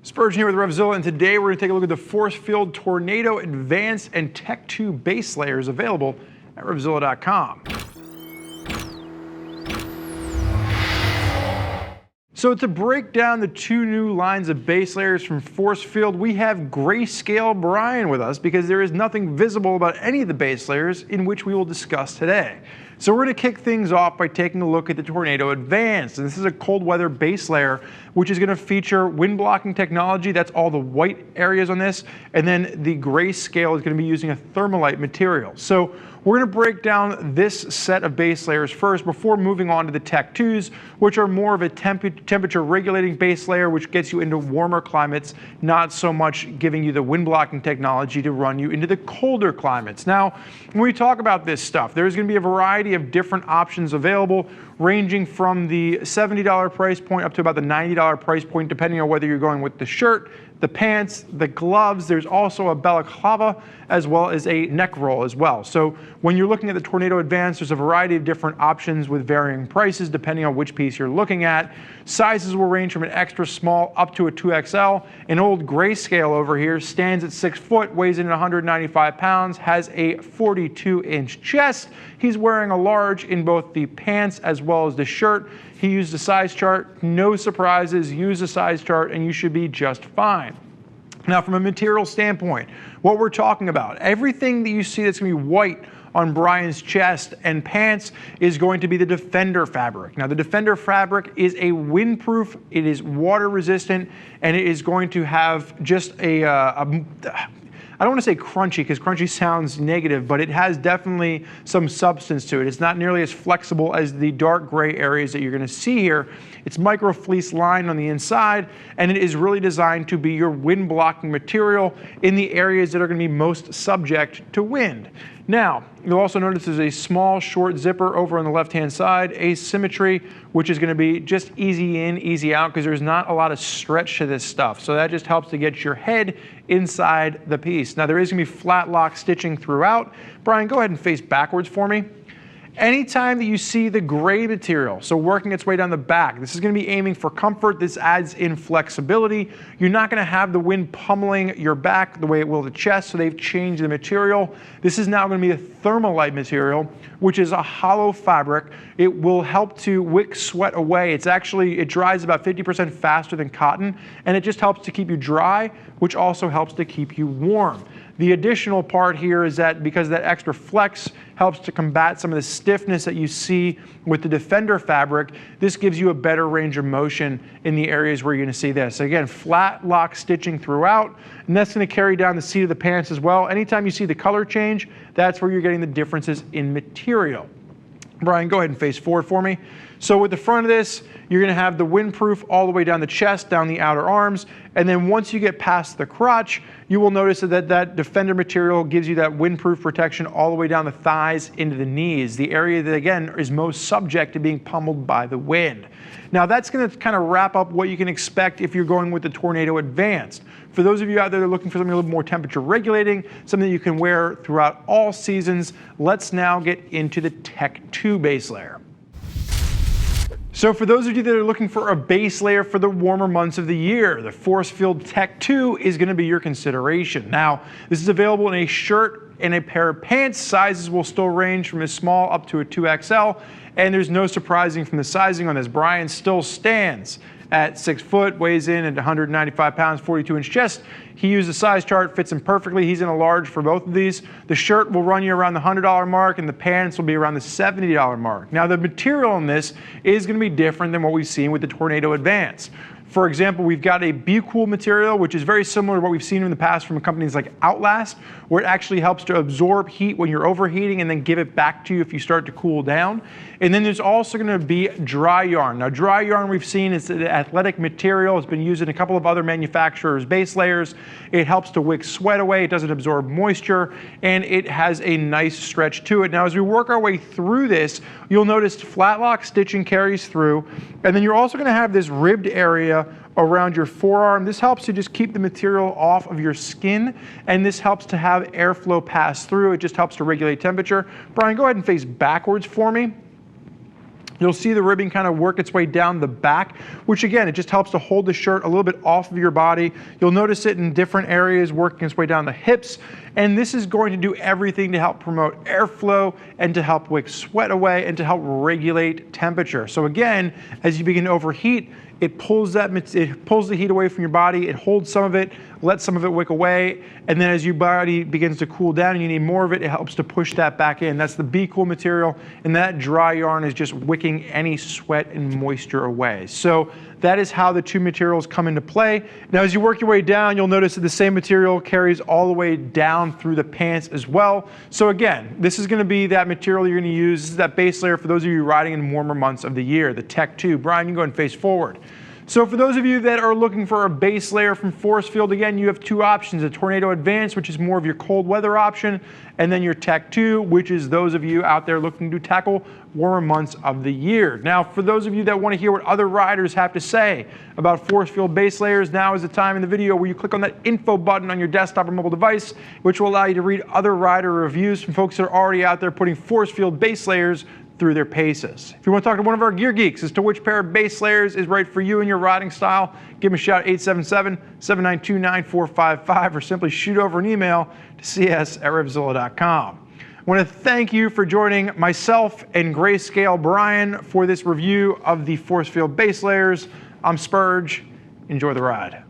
Spurgeon here with RevZilla, and today we're going to take a look at the Forcefield Tornado Advanced and Tech 2 base layers available at RevZilla.com. So to break down the two new lines of base layers from Forcefield, we have Grayscale Brian with us because there is nothing visible about any of the base layers in which we will discuss today. So we're going to kick things off by taking a look at the Tornado Advanced. And this is a cold weather base layer which is going to feature wind blocking technology. That's all the white areas on this. And then the Grayscale is going to be using a thermalite material. So we're going to break down this set of base layers first before moving on to the Tech 2s, which are more of a temperature regulating base layer, which gets you into warmer climates, not so much giving you the wind blocking technology to run you into the colder climates. Now, when we talk about this stuff, there's going to be a variety of different options available, ranging from the $70 price point up to about the $90 price point, depending on whether you're going with the shirt, the pants, the gloves. There's also a balaclava as well as a neck roll as well. So when you're looking at the Tornado Advanced, there's a variety of different options with varying prices depending on which piece you're looking at. Sizes will range from an extra small up to a 2XL. An old Grayscale over here stands at 6 foot, weighs in at 195 pounds, has a 42-inch chest. He's wearing a large in both the pants as well as the shirt. He used a size chart, no surprises, use a size chart and you should be just fine. Now from a material standpoint, what we're talking about, everything that you see that's going to be white on Brian's chest and pants is going to be the Defender fabric. Now the Defender fabric is a windproof, it is water resistant, and it is going to have just I don't want to say crunchy because crunchy sounds negative, but it has definitely some substance to it. It's not nearly as flexible as the dark gray areas that you're going to see here. It's micro fleece lined on the inside, and it is really designed to be your wind blocking material in the areas that are going to be most subject to wind. Now, you'll also notice there's a small short zipper over on the left-hand side, asymmetry, which is going to be just easy in, easy out, because there's not a lot of stretch to this stuff. So that just helps to get your head inside the piece. Now there is going to be flat lock stitching throughout. Brian, go ahead and face backwards for me. Anytime that you see the gray material, so working its way down the back, this is going to be aiming for comfort. This adds in flexibility. You're not going to have the wind pummeling your back the way it will the chest, so they've changed the material. This is now going to be a thermalite material, which is a hollow fabric. It will help to wick sweat away. It dries about 50% faster than cotton, and it just helps to keep you dry, which also helps to keep you warm. The additional part here is that because that extra flex helps to combat some of the stiffness that you see with the Defender fabric, this gives you a better range of motion in the areas where you're going to see this. So again, flat lock stitching throughout, and that's going to carry down the seat of the pants as well. Anytime you see the color change, that's where you're getting the differences in material. Brian, go ahead and face forward for me. So with the front of this, you're going to have the windproof all the way down the chest, down the outer arms, and then once you get past the crotch, you will notice that Defender material gives you that windproof protection all the way down the thighs into the knees, the area that again is most subject to being pummeled by the wind. Now that's going to kind of wrap up what you can expect if you're going with the Tornado Advanced. For those of you out there that are looking for something a little more temperature regulating, something that you can wear throughout all seasons, let's now get into the Tech 2 base layer. So for those of you that are looking for a base layer for the warmer months of the year, the Forcefield Tech 2 is going to be your consideration. Now, this is available in a shirt and a pair of pants. Sizes will still range from a small up to a 2XL, and there's no surprising from the sizing on this. Brian still stands at 6 foot, weighs in at 195 pounds, 42-inch chest. He used a size chart, fits him perfectly. He's in a large for both of these. The shirt will run you around the $100 mark, and the pants will be around the $70 mark. Now, the material on this is going to be different than what we've seen with the Tornado Advanced. For example, we've got a Be-Cool material, which is very similar to what we've seen in the past from companies like Outlast, where it actually helps to absorb heat when you're overheating and then give it back to you if you start to cool down. And then there's also going to be dry yarn. Now, dry yarn we've seen is an athletic material. It's been used in a couple of other manufacturers' base layers. It helps to wick sweat away. It doesn't absorb moisture, and it has a nice stretch to it. Now, as we work our way through this, you'll notice flat lock stitching carries through, and then you're also going to have this ribbed area around your forearm. This helps to just keep the material off of your skin, and this helps to have airflow pass through. It just helps to regulate temperature. Brian, go ahead and face backwards for me. You'll see the ribbing kind of work its way down the back, which again, it just helps to hold the shirt a little bit off of your body. You'll notice it in different areas, working its way down the hips. And this is going to do everything to help promote airflow and to help wick sweat away and to help regulate temperature. So again, as you begin to overheat, it pulls the heat away from your body, it holds some of it, lets some of it wick away, and then as your body begins to cool down and you need more of it, it helps to push that back in. That's the Be Cool material, and that dry yarn is just wicking any sweat and moisture away. So that is how the two materials come into play. Now as you work your way down, you'll notice that the same material carries all the way down through the pants as well. So again, this is going to be that material you're going to use. This is that base layer for those of you riding in warmer months of the year, the Tech 2. Brian, you can go and face forward. So for those of you that are looking for a base layer from Forcefield, again, you have two options, a Tornado Advanced, which is more of your cold weather option, and then your Tech 2, which is those of you out there looking to tackle warmer months of the year. Now, for those of you that want to hear what other riders have to say about Forcefield base layers, now is the time in the video where you click on that info button on your desktop or mobile device, which will allow you to read other rider reviews from folks that are already out there putting Forcefield base layers through their paces. If you want to talk to one of our gear geeks as to which pair of base layers is right for you and your riding style, give them a shout at 877-792-9455 or simply shoot over an email to cs@revzilla.com. I want to thank you for joining myself and Grayscale Brian for this review of the Forcefield base layers. I'm Spurge. Enjoy the ride.